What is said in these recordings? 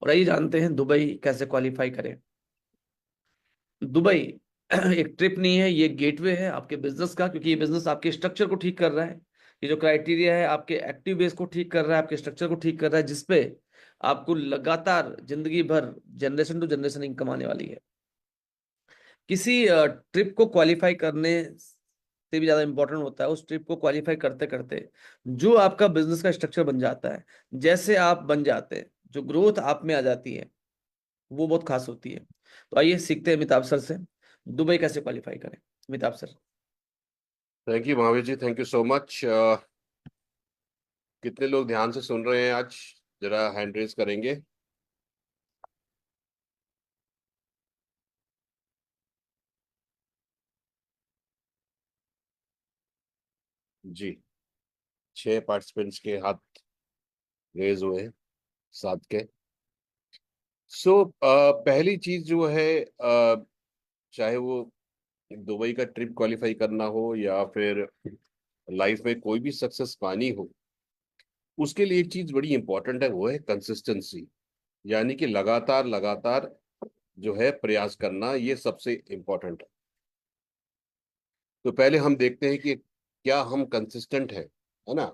और आइए जानते हैं दुबई कैसे क्वालिफाई करें। दुबई एक ट्रिप नहीं है, ये गेटवे है आपके बिजनेस का, क्योंकि ये बिजनेस आपके स्ट्रक्चर को ठीक कर रहा है। ये जो क्राइटेरिया है आपके एक्टिव बेस को ठीक कर रहा है, आपके स्ट्रक्चर को ठीक कर रहा है, जिसपे आपको लगातार जिंदगी भर जनरेशन टू जनरेशन इनकम आने वाली है। किसी ट्रिप को क्वालिफाई करने से भी ज्यादा इंपॉर्टेंट होता है उस ट्रिप को क्वालिफाई करते करते जो आपका बिजनेस का स्ट्रक्चर बन जाता है। जैसे आप बन जाते हैं, जो ग्रोथ आप में आ जाती है, वो बहुत खास होती है। तो आइए सीखते हैं अमिताभ सर से, दुबई कैसे क्वालिफाई करें। Amitabh sir. Thank you Mahavir ji, thank you so much. कितने लोग ध्यान से सुन रहे हैं आज? जरा हैंड रेज करेंगे। जी, 6 पार्टिसिपेंट्स के हाथ रेज हुए हैं, 7 के। पहली चीज जो है, चाहे वो दुबई का ट्रिप क्वालिफाई करना हो या फिर लाइफ में कोई भी सक्सेस पानी हो, उसके लिए एक चीज बड़ी इंपॉर्टेंट है, वो है कंसिस्टेंसी। यानी कि लगातार लगातार जो है प्रयास करना, ये सबसे इंपॉर्टेंट है। तो पहले हम देखते हैं कि क्या हम कंसिस्टेंट है ना।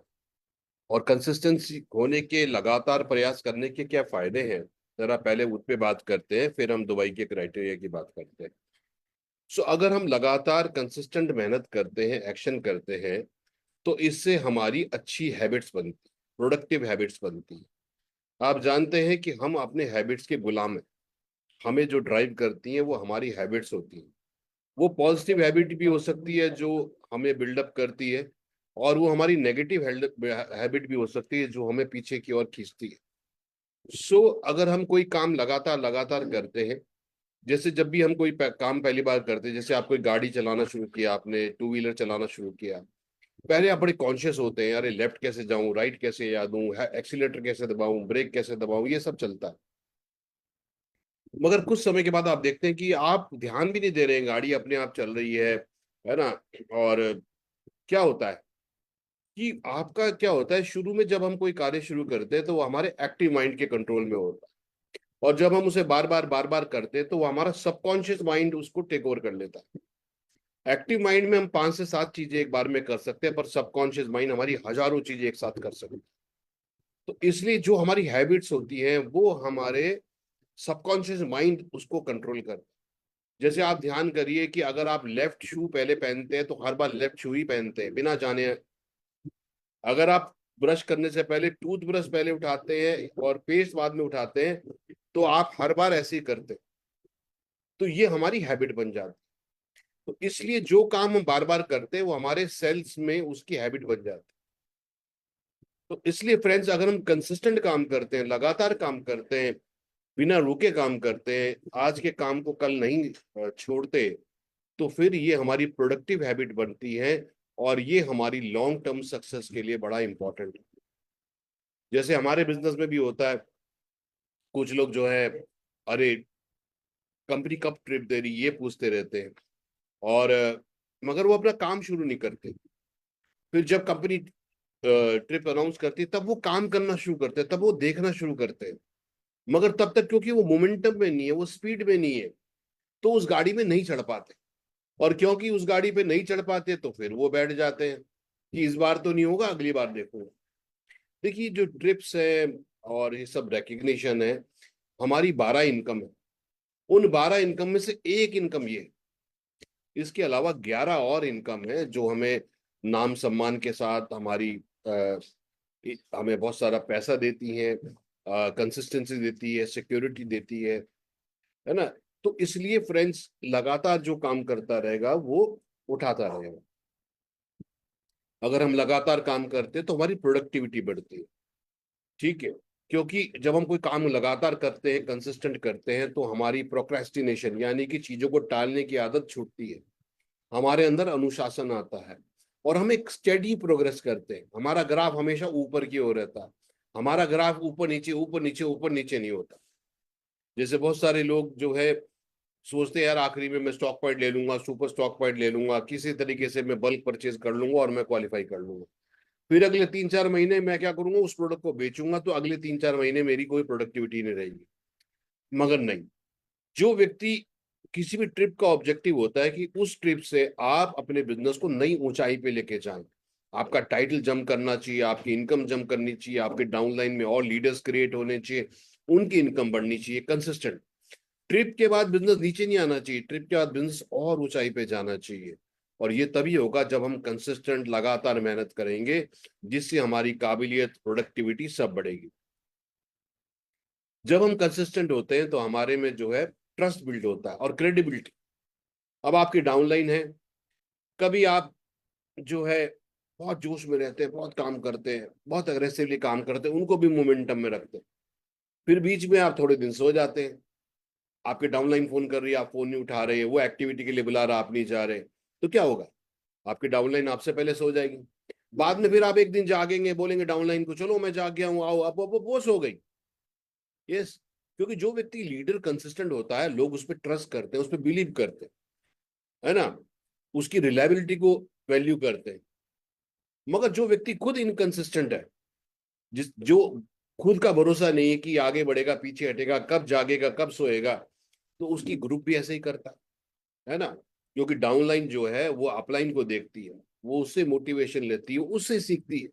और कंसिस्टेंसी होने के, लगातार प्रयास करने के क्या फायदे हैं, जरा पहले उस पे बात करते हैं, फिर हम दुबई के क्राइटेरिया की बात करते हैं। अगर हम लगातार कंसिस्टेंट मेहनत करते हैं, एक्शन करते हैं, तो इससे हमारी अच्छी हैबिट्स बनती, प्रोडक्टिव हैबिट्स बनती है। आप जानते हैं कि हम अपने हैबिट्स के गुलाम हैं। हमें जो ड्राइव करती हैं वो हमारी हैबिट्स होती हैं। वो पॉजिटिव हैबिट भी हो सकती है जो हमें बिल्डअप करती है, और वो हमारी नेगेटिव हैबिट भी हो सकती है जो हमें पीछे की ओर खींचती है। अगर हम कोई काम लगातार लगातार करते हैं, जैसे जब भी हम कोई काम पहली बार करते हैं, जैसे आप कोई गाड़ी चलाना शुरू किया, आपने टू व्हीलर चलाना शुरू किया, पहले आप बड़े कॉन्शियस होते हैं, अरे लेफ्ट कैसे जाऊं, राइट कैसे याद दूं, एक्सीलेटर कैसे दबाऊं, ब्रेक कैसे दबाऊं, ये सब चलता है। मगर कुछ समय के बाद आप देखते हैं कि आप ध्यान भी नहीं दे रहे हैं, गाड़ी अपने आप चल रही है ना। और क्या होता है कि आपका क्या होता है, शुरू में जब हम कोई कार्य शुरू करते हैं तो वो हमारे एक्टिव माइंड के कंट्रोल में होता है। और जब हम उसे बार बार करते हैं तो वो हमारा सबकॉन्शियस माइंड उसको टेक ओवर कर लेता है। एक्टिव माइंड में हम 5 से 7 चीजें एक बार में कर सकते हैं, पर सबकॉन्शियस माइंड हमारी हजारों चीजें एक साथ कर सकते हैं। तो इसलिए जो हमारी हैबिट्स होती हैं वो हमारे सबकॉन्शियस माइंड उसको कंट्रोल करता है। जैसे आप ध्यान करिए कि अगर आप लेफ्ट शू पहले पहनते हैं तो हर बार लेफ्ट शू ही पहनते हैं बिना जाने। अगर आप ब्रश करने से पहले टूथ ब्रश पहले उठाते हैं और पेस्ट बाद में उठाते हैं, तो आप हर बार ऐसे ही करते हैं। तो ये हमारी हैबिट बन जाती है। तो इसलिए जो काम हम बार बार करते हैं वो हमारे सेल्स में उसकी हैबिट बन जाती है। तो इसलिए फ्रेंड्स, अगर हम कंसिस्टेंट काम करते हैं, लगातार काम करते हैं, बिना रुके काम करते हैं, आज के काम को कल नहीं छोड़ते, तो फिर ये हमारी प्रोडक्टिव हैबिट बनती है। और ये हमारी लॉन्ग टर्म सक्सेस के लिए बड़ा इंपॉर्टेंट है। जैसे हमारे बिजनेस में भी होता है, कुछ लोग जो है, अरे कंपनी कब ट्रिप दे रही, ये पूछते रहते हैं। और मगर वो अपना काम शुरू नहीं करते। फिर जब कंपनी ट्रिप अनाउंस करती है तब वो काम करना शुरू करते हैं, तब वो देखना शुरू करते हैं। मगर तब तक क्योंकि वो मोमेंटम में नहीं है, वो स्पीड में नहीं है, तो उस गाड़ी में नहीं चढ़ पाते। और क्योंकि उस गाड़ी पे नहीं चढ़ पाते तो फिर वो बैठ जाते हैं कि इस बार तो नहीं होगा, अगली बार देखूंगा। देखिए, जो ट्रिप्स है और ये सब रिकग्निशन है, हमारी 12 इनकम है। उन 12 इनकम में से एक इनकम ये है। इसके अलावा 11 और इनकम है जो हमें नाम सम्मान के साथ हमारी हमें बहुत सारा पैसा देती है, कंसिस्टेंसी देती है, सिक्योरिटी देती है ना। तो इसलिए फ्रेंड्स, लगातार जो काम करता रहेगा वो उठाता रहेगा। अगर हम लगातार काम करते हैं तो हमारी प्रोडक्टिविटी बढ़ती है। ठीक है। क्योंकि जब हम कोई काम लगातार करते हैं, कंसिस्टेंट करते हैं, तो हमारी प्रोक्रेस्टिनेशन यानी कि चीजों को टालने की आदत छूटती है। हमारे अंदर अनुशासन आता है और हम एक स्टेडी प्रोग्रेस करते हैं। हमारा ग्राफ हमेशा ऊपर की ओर रहता है। हमारा ग्राफ ऊपर नीचे ऊपर नीचे ऊपर नीचे नहीं होता। जैसे बहुत सारे लोग जो है सोचते हैं, यार आखिरी में मैं स्टॉक पॉइंट ले लूंगा, सुपर स्टॉक पॉइंट ले लूंगा, किसी तरीके से मैं बल्क परचेज कर लूंगा और मैं क्वालिफाई कर लूंगा। फिर अगले 3-4 महीने मैं क्या करूंगा, उस प्रोडक्ट को बेचूंगा, तो अगले 3-4 महीने मेरी कोई प्रोडक्टिविटी नहीं रहेगी। मगर नहीं, जो व्यक्ति किसी भी ट्रिप का ऑब्जेक्टिव होता है कि उस ट्रिप से आप अपने बिजनेस को नई ऊंचाई पे लेके जाएं, आपका टाइटल जंप करना चाहिए, आपकी इनकम जंप करनी चाहिए, आपके डाउनलाइन में और लीडर्स क्रिएट होने चाहिए, उनकी इनकम बढ़नी चाहिए कंसिस्टेंट। ट्रिप के बाद बिजनेस नीचे नहीं आना चाहिए, ट्रिप के बाद बिजनेस और ऊंचाई पे जाना चाहिए। और ये तभी होगा जब हम कंसिस्टेंट लगातार मेहनत करेंगे, जिससे हमारी काबिलियत, प्रोडक्टिविटी सब बढ़ेगी। जब हम कंसिस्टेंट होते हैं तो हमारे में जो है ट्रस्ट बिल्ड होता है और क्रेडिबिलिटी। अब आपकी डाउनलाइन है, कभी आप जो है बहुत जोश में रहते हैं, बहुत काम करते हैं, बहुत अग्रेसिवली काम करते हैं, उनको भी मोमेंटम में रखते हैं। फिर बीच में आप थोड़े दिन सो जाते हैं, आपके डाउनलाइन फोन कर रही है, आप फोन नहीं उठा रहे, वो एक्टिविटी के लिए बुला रहा, आप नहीं जा रहे, तो क्या होगा? आपकी डाउनलाइन आपसे पहले सो जाएगी। बाद में फिर आप एक दिन जागेंगे, बोलेंगे डाउनलाइन को, चलो मैं जाग गया हूँ, आओ, अब वो सो गई। यस, क्योंकि जो व्यक्ति लीडर कंसिस्टेंट होता है, लोग उस पर ट्रस्ट करते हैं, उस पर बिलीव करते हैं, है ना, उसकी रिलायबिलिटी को वैल्यू करते हैं। मगर जो व्यक्ति खुद इनकंसिस्टेंट है, जिस जो खुद का भरोसा नहीं है कि आगे बढ़ेगा, पीछे हटेगा, कब जागेगा, कब सोएगा, तो उसकी ग्रुप भी ऐसे ही करता है ना। क्योंकि डाउनलाइन जो है वो अपलाइन को देखती है, वो उससे मोटिवेशन लेती है, उससे सीखती है।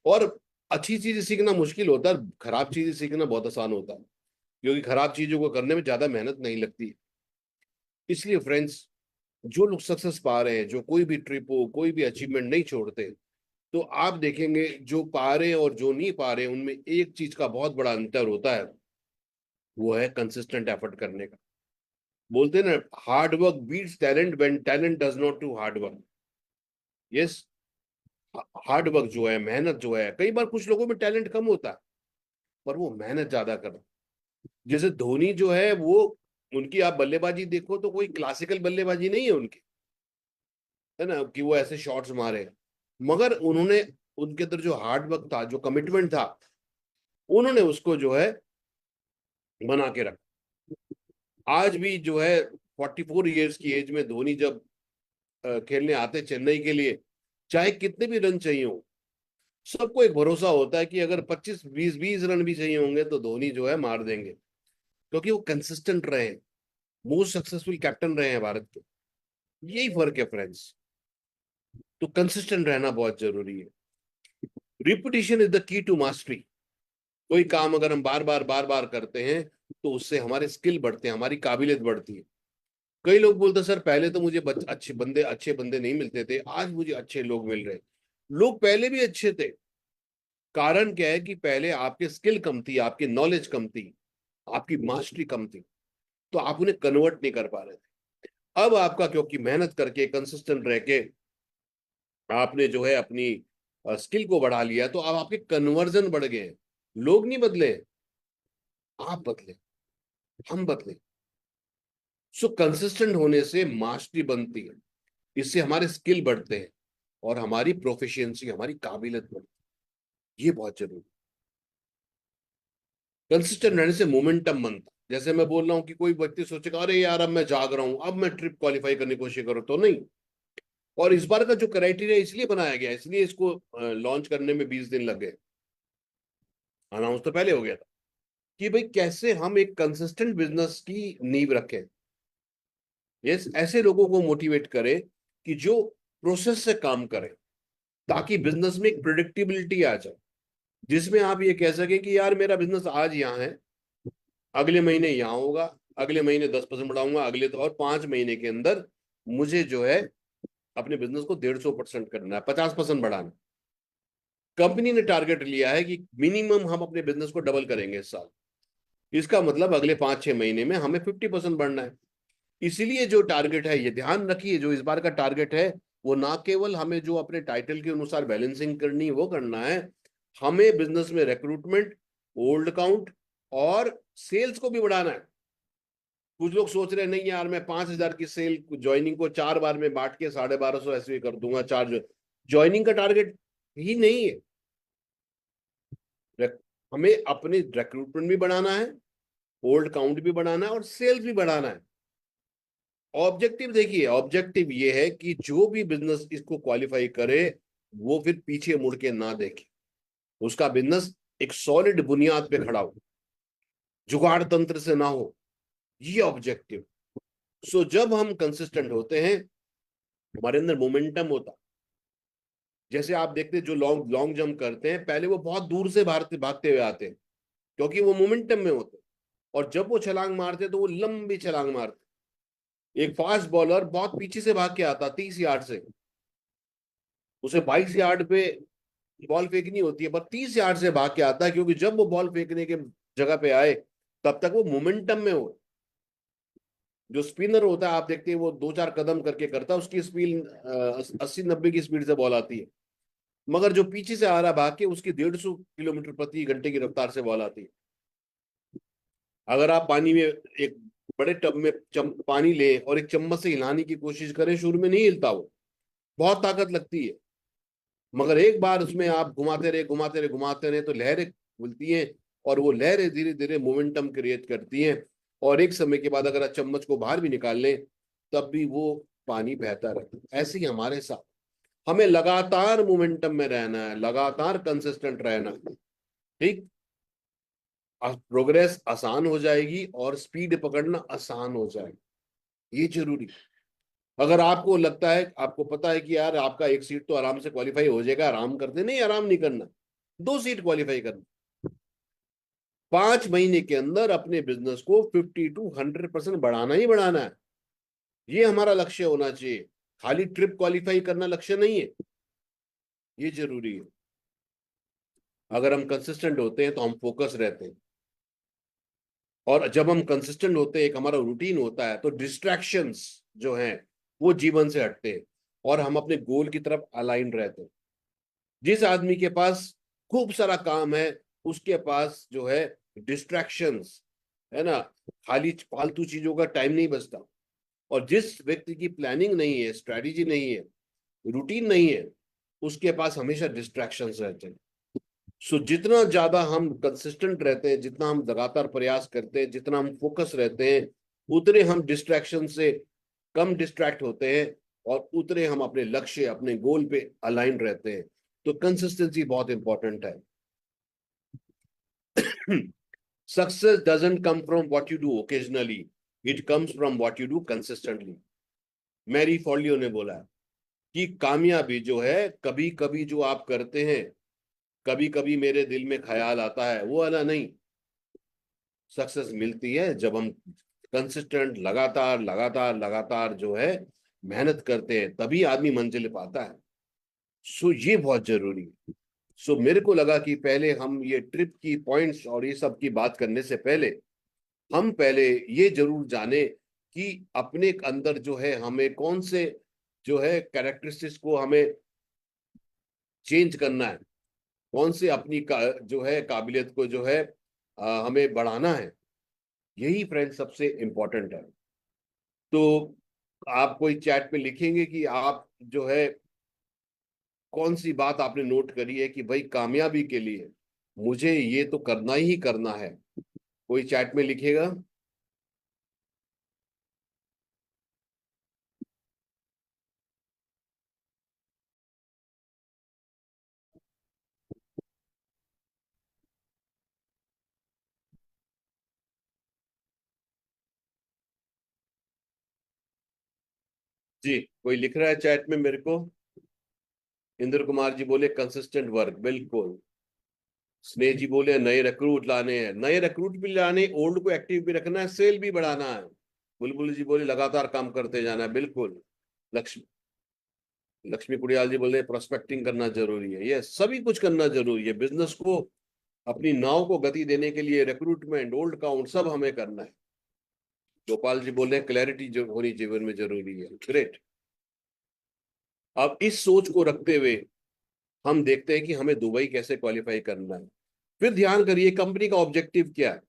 और अच्छी चीजें सीखना मुश्किल होता है, खराब चीजें सीखना बहुत आसान होता है, क्योंकि खराब चीजों को करने में ज्यादा मेहनत नहीं लगती। इसलिए फ्रेंड्स, जो लोग सक्सेस पा रहे हैं, जो कोई भी ट्रिप हो, कोई भी अचीवमेंट नहीं छोड़ते, तो आप देखेंगे जो पा रहे हैं और जो नहीं पा रहे हैं, उनमें एक चीज का बहुत बड़ा अंतर होता है, वो है कंसिस्टेंट एफर्ट करने का। बोलते हैं ना, hard work beats talent when talent does not do hard work. Yes, hard work जो है, मेहनत जो है, कई बार कुछ लोगों में टैलेंट कम होता है, पर वो मेहनत ज्यादा करते। जैसे धोनी जो है वो, उनकी आप बल्लेबाजी देखो तो कोई क्लासिकल बल्लेबाजी नहीं है उनकी, है ना, कि वो ऐसे शॉट्स मारे, मगर उन्होंने, उनके अंदर जो हार्ड वर्क था, जो कमिटमेंट था, उन्होंने उसको जो है बना के रखा। आज भी जो है 44 ईयर्स की एज में धोनी जब खेलने आते चेन्नई के लिए, चाहे कितने भी रन चाहिए हो, सबको एक भरोसा होता है कि अगर 25 20 20 रन भी चाहिए होंगे तो धोनी जो है मार देंगे, क्योंकि वो कंसिस्टेंट रहे हैं, मोस्ट सक्सेसफुल कैप्टन रहे हैं भारत के। यही फर्क है फ्रेंड्स। तो कंसिस्टेंट रहना बहुत जरूरी है। Repetition is the key to mastery. कोई काम अगर हम बार बार करते हैं, तो उससे हमारे स्किल बढ़ते हैं, हमारी काबिलियत बढ़ती है। कई लोग बोलते हैं, सर पहले तो मुझे अच्छे बंदे नहीं मिलते थे, आज मुझे अच्छे लोग मिल रहे हैं। लोग पहले भी अच्छे थे, कारण क्या है कि पहले आपके स्किल कम थी, आपकी नॉलेज कम थी, आपकी मास्टरी कम थी, तो आप उन्हें कन्वर्ट नहीं कर पा रहे थे। अब आपका, क्योंकि मेहनत करके कंसिस्टेंट रह के आपने जो है अपनी स्किल को बढ़ा लिया, तो अब आपके कन्वर्जन बढ़ गए हैं। लोग नहीं बदले, आप बदले, हम बदले। सो कंसिस्टेंट होने से मास्टरी बनती है, इससे हमारे स्किल बढ़ते हैं और हमारी प्रोफिशिएंसी, हमारी काबिलियत बढ़ती है। ये बहुत जरूरी। कंसिस्टेंट रहने से मोमेंटम बनता है। जैसे मैं बोल रहा हूँ कि कोई व्यक्ति सोचेगा, अरे यार अब मैं जाग रहा हूं, अब मैं ट्रिप क्वालिफाई करने की कोशिश करूँ, तो नहीं। और इस बार का जो क्राइटेरिया इसलिए बनाया गया, इसलिए इसको लॉन्च करने में 20 दिन लग गए, अनाउंस तो पहले हो गया था, कि भाई कैसे हम एक कंसिस्टेंट बिजनेस की नींव रखें। यस, ऐसे लोगों को मोटिवेट करें कि जो प्रोसेस से काम करें, ताकि बिजनेस में एक प्रिडिक्टेबिलिटी आ जाए, जिसमें आप ये कह सके कि यार मेरा बिजनेस आज यहाँ है, अगले महीने यहाँ होगा, अगले महीने 10% बढ़ाऊंगा, अगले तो, और 5 महीने के अंदर मुझे जो है अपने बिजनेस को 150% करना है, 50% बढ़ाना। कंपनी ने टारगेट लिया है कि मिनिमम हम अपने बिजनेस को डबल करेंगे इस साल। इसका मतलब अगले 5 6 महीने में हमें 50% बढ़ना है। इसीलिए जो टारगेट है, ये ध्यान रखिए, जो इस बार का टारगेट है, वो ना केवल हमें जो अपने टाइटल के अनुसार बैलेंसिंग करनी है वो करना है, हमें बिजनेस में रिक्रूटमेंट, ओल्ड काउंट और सेल्स को भी बढ़ाना है। कुछ लोग सोच रहे हैं, नहीं यार मैं 5,000 की सेल ज्वाइनिंग को 4 बार में बांट के 1250 ऐसे ही कर दूंगा चार्ज। ज्वाइनिंग का टारगेट ही नहीं है। हमें अपने रिक्रूटमेंट भी बढ़ाना है, ओल्ड काउंट भी बढ़ाना है और सेल्स भी बढ़ाना है। ऑब्जेक्टिव देखिए, ऑब्जेक्टिव ये है कि जो भी बिजनेस इसको क्वालिफाई करे, वो फिर पीछे मुड़ के ना देखे, उसका बिजनेस एक सॉलिड बुनियाद पे खड़ा हो। जुगाड़ तंत्र से ना हो, ये ऑब्जेक्टिव। सो जब हम कंसिस्टेंट होते हैं, हमारे अंदर मोमेंटम होता। जैसे आप देखते हैं जो लॉन्ग लॉन्ग जंप करते हैं, पहले वो बहुत दूर से भागते भागते हुए आते हैं, क्योंकि वो मोमेंटम में होते हैं। और जब वो छलांग मारते हैं तो वो लंबी छलांग मारते हैं। एक फास्ट बॉलर बहुत पीछे से भाग के आता 30 यार्ड से, उसे 22 यार्ड पे बॉल फेंकनी होती है, पर 30 यार्ड से भाग के आता है, क्योंकि जब वो बॉल फेंकने के जगह पे आए, तब तक वो मोमेंटम में हो। जो स्पिनर होता है, आप देखते हैं वो 2-4 कदम करके करता है, उसकी स्पीड 80-90 की स्पीड से बॉल आती है। मगर जो पीछे से आ रहा भाग के, उसकी 150 किलोमीटर प्रति घंटे की रफ्तार से बॉल आती है। अगर आप पानी में एक बड़े टब में पानी ले और एक चम्मच से हिलाने की कोशिश करें, शुरू में नहीं हिलता, वो बहुत ताकत लगती है। मगर एक बार उसमें आप घुमाते रहे घुमाते रहे घुमाते रहे तो लहरें खुलती हैं, और वो लहरें धीरे धीरे मोमेंटम क्रिएट करती हैं। और एक समय के बाद अगर आप चम्मच को बाहर भी निकाल लें, तब भी वो पानी बहता रहता है। ऐसे ही हमारे साथ हमें लगातार मोमेंटम में रहना है, लगातार कंसिस्टेंट रहना है। ठीक, प्रोग्रेस आसान हो जाएगी और स्पीड पकड़ना आसान हो जाएगा। ये जरूरी। अगर आपको लगता है, आपको पता है कि यार आपका एक सीट तो आराम से क्वालिफाई हो जाएगा, आराम करते, नहीं, आराम नहीं करना, 2 सीट क्वालिफाई करना। 5 महीने के अंदर अपने बिजनेस को 50 to 100% बढ़ाना ही बढ़ाना है। ये हमारा लक्ष्य होना चाहिए। खाली ट्रिप क्वालिफाई करना लक्ष्य नहीं है, ये जरूरी है। अगर हम कंसिस्टेंट होते हैं तो हम फोकस रहते हैं, और जब हम कंसिस्टेंट होते हैं, एक हमारा रूटीन होता है, तो डिस्ट्रैक्शंस जो हैं वो जीवन से हटते हैं, और हम अपने गोल की तरफ अलाइन रहते हैं। जिस आदमी के पास खूब सारा काम है, उसके पास जो है डिस्ट्रैक्शंस है ना, खाली फालतू चीजों का टाइम नहीं बचता। और जिस व्यक्ति की प्लानिंग नहीं है, स्ट्रैटेजी नहीं है, रूटीन नहीं है, उसके पास हमेशा डिस्ट्रैक्शंस रहते हैं। सो जितना ज्यादा हम कंसिस्टेंट रहते हैं, जितना हम लगातार प्रयास करते हैं, जितना हम फोकस रहते हैं, उतने हम डिस्ट्रैक्शन से कम डिस्ट्रैक्ट होते हैं, और उतने हम अपने लक्ष्य, अपने गोल पे अलाइन रहते हैं। तो कंसिस्टेंसी बहुत इंपॉर्टेंट है। Success doesn't come from what you do occasionally, it comes from what you do consistently. Marie Forleo ने बोला है कि कामयाबी जो है, कभी कभी जो आप करते हैं, कभी कभी मेरे दिल में ख्याल आता है, वो वाला नहीं। सक्सेस मिलती है जब हम कंसिस्टेंट, लगातार लगातार लगातार जो है मेहनत करते हैं, तभी आदमी मंजिल पाता है। सो ये बहुत जरूरी है। सो मेरे को लगा कि पहले हम ये ट्रिप की पॉइंट्स और ये सब की बात करने से पहले, हम पहले ये जरूर जाने कि अपने अंदर जो है हमें कौन से जो है कैरेक्टरिस्टिक्स को हमें चेंज करना है, कौन से अपनी जो है काबिलियत को जो है हमें बढ़ाना है। यही फ्रेंड सबसे इंपॉर्टेंट है। तो आप कोई चैट पे लिखेंगे कि आप जो है कौन सी बात आपने नोट करी है कि भाई कामयाबी के लिए मुझे ये तो करना ही करना है। कोई चैट में लिखेगा। जी, कोई लिख रहा है चैट में मेरे को। इंद्र कुमार जी बोले कंसिस्टेंट वर्क, बिल्कुल। स्नेह जी बोले नए रिक्रूट लाने हैं, नए रिक्रूट भी लाने, ओल्ड को एक्टिव भी रखना है, सेल भी बढ़ाना है। बुलबुल जी बोले लगातार काम करते जाना है, बिल्कुल। लक्ष्मी लक्ष्मी कुड़ियाल जी बोले प्रोस्पेक्टिंग करना जरूरी है, ये सभी कुछ करना जरूरी है। बिजनेस को, अपनी नाव को गति देने के लिए रिक्रूटमेंट, ओल्ड काउंट सब हमें करना है। गोपाल जी बोले क्लैरिटी जो होनी जीवन में जरूरी है, ग्रेट। अब इस सोच को रखते हुए हम देखते हैं कि हमें दुबई कैसे क्वालिफाई करना है। फिर ध्यान करिए कंपनी का ऑब्जेक्टिव क्या है।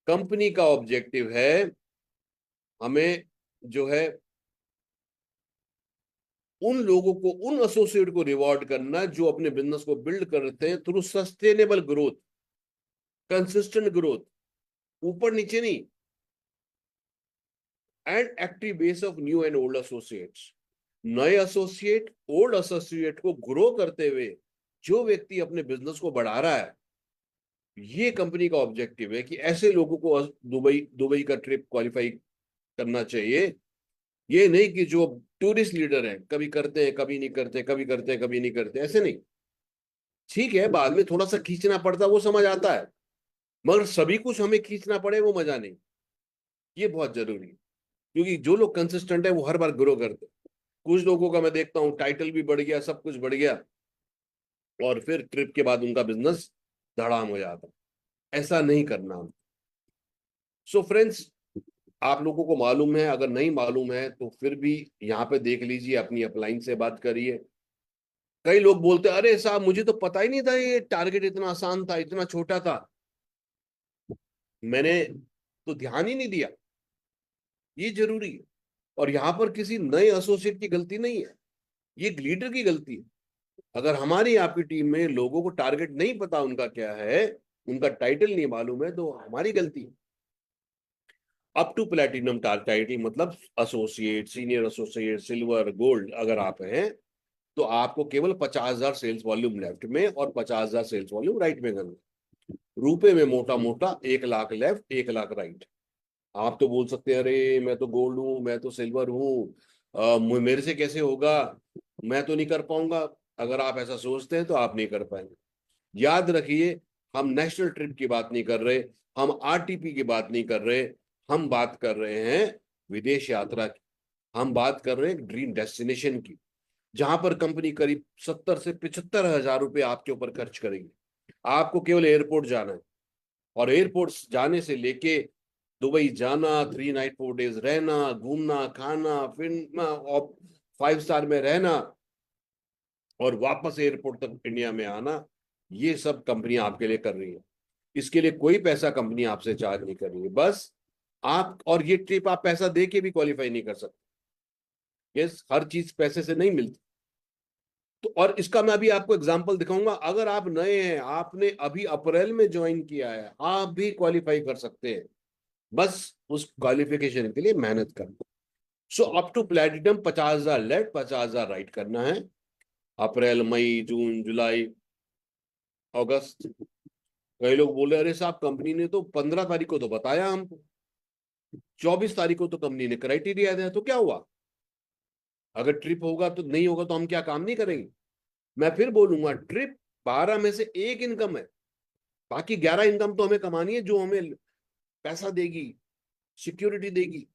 कंपनी का ऑब्जेक्टिव है हमें जो है उन लोगों को, उन एसोसिएट को रिवॉर्ड करना जो अपने बिजनेस को बिल्ड करते हैं through sustainable growth, consistent growth, ऊपर नीचे नहीं, and active base of new and old associates. नए एसोसिएट, ओल्ड एसोसिएट को ग्रो करते हुए जो व्यक्ति अपने बिजनेस को बढ़ा रहा है, ये कंपनी का ऑब्जेक्टिव है कि ऐसे लोगों को दुबई दुबई का ट्रिप क्वालिफाई करना चाहिए। ये नहीं कि जो टूरिस्ट लीडर हैं, कभी करते हैं कभी नहीं करते, कभी करते हैं कभी नहीं करते, ऐसे नहीं। ठीक है, बाद में थोड़ा सा खींचना पड़ता, वो समझ आता है, मगर सभी कुछ हमें खींचना पड़े वो मजा नहीं। ये बहुत जरूरी है, क्योंकि जो लोग कंसिस्टेंट है वो हर बार ग्रो करते हैं। कुछ लोगों का मैं देखता हूँ टाइटल भी बढ़ गया, सब कुछ बढ़ गया, और फिर ट्रिप के बाद उनका बिजनेस धड़ाम हो जाता है। ऐसा नहीं करना। सो फ्रेंड्स, आप लोगों को मालूम है, अगर नहीं मालूम है तो फिर भी यहाँ पे देख लीजिए, अपनी अपलाइन से बात करिए। कई लोग बोलते हैं अरे साहब मुझे तो पता ही नहीं था ये टारगेट इतना आसान था, इतना छोटा था, मैंने तो ध्यान ही नहीं दिया। ये जरूरी है। और यहाँ पर किसी नए एसोसिएट की गलती नहीं है, ये लीडर की गलती है। अगर हमारी आपकी टीम में लोगों को टारगेट नहीं पता उनका क्या है, उनका टाइटल नहीं मालूम है, तो हमारी गलती है। अप टू प्लेटिनम टाइटल मतलब associate, senior associate, silver, gold अगर आप हैं, तो आपको केवल 50,000 सेल्स वॉल्यूम लेफ्ट में और 50,000 सेल्स वॉल्यूम राइट में करना। रुपए में मोटा मोटा 1 लाख लेफ्ट, 1 लाख राइट। आप तो बोल सकते हैं अरे मैं तो गोल्ड हूँ, मैं तो सिल्वर हूँ, मेरे से कैसे होगा, मैं तो नहीं कर पाऊंगा। अगर आप ऐसा सोचते हैं तो आप नहीं कर पाएंगे। याद रखिए, हम नेशनल ट्रिप की बात नहीं कर रहे, हम आरटीपी की बात नहीं कर रहे, हम बात कर रहे हैं विदेश यात्रा की। हम बात कर रहे हैं ड्रीम डेस्टिनेशन की, जहां पर कंपनी करीब 70 से 75 हजार रुपये आपके ऊपर खर्च करेगी। आपको केवल एयरपोर्ट जाना है, और एयरपोर्ट जाने से लेके दुबई जाना, 3 नाइट 4 डेज रहना, घूमना, खाना, फिर और 5 स्टार में रहना, और वापस एयरपोर्ट तक इंडिया में आना, ये सब कंपनी आपके लिए कर रही है। इसके लिए कोई पैसा कंपनी आपसे चार्ज नहीं कर रही है, बस आप, और ये ट्रिप आप पैसा दे के भी क्वालिफाई नहीं कर सकते। यस, हर चीज पैसे से नहीं मिलती। तो और इसका मैं अभी आपको एग्जांपल दिखाऊंगा। अगर आप नए हैं, आपने अभी अप्रैल में ज्वाइन किया है, आप भी क्वालिफाई कर सकते हैं। बस उस क्वालिफिकेशन के लिए मेहनत करना। So up to platinum 50,000 left, 50,000 right करना है। अप्रैल, मई, जून, जुलाई, अगस्त। कई लोग बोले अरे साहब कंपनी ने तो 15 तारीख को तो बताया हमको, 24 तारीख को तो कंपनी ने क्राइटेरिया दिया, तो क्या हुआ? अगर ट्रिप होगा तो नहीं होगा तो हम क्या काम नहीं करेंगे? मैं फिर बोलूंगा, ट्रिप 12 में से एक इनकम है, बाकी 11 इनकम तो हमें कमानी है, जो हमें पैसा देगी, सिक्योरिटी देगी,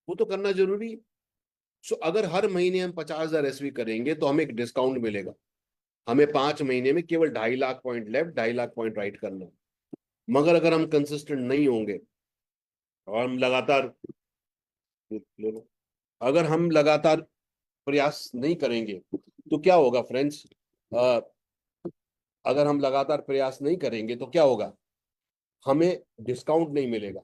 वो तो करना जरूरी है। सो अगर हर महीने हम 50,000 एसवी करेंगे तो हमें एक डिस्काउंट मिलेगा। हमें 5 महीने में केवल 2.5 lakh point left, 2.5 lakh point right करना है। मगर अगर हम कंसिस्टेंट नहीं होंगे और हम लगातार, अगर हम लगातार प्रयास नहीं करेंगे तो क्या होगा फ्रेंड्स? अगर हम लगातार प्रयास नहीं करेंगे तो क्या होगा? हमें डिस्काउंट नहीं मिलेगा।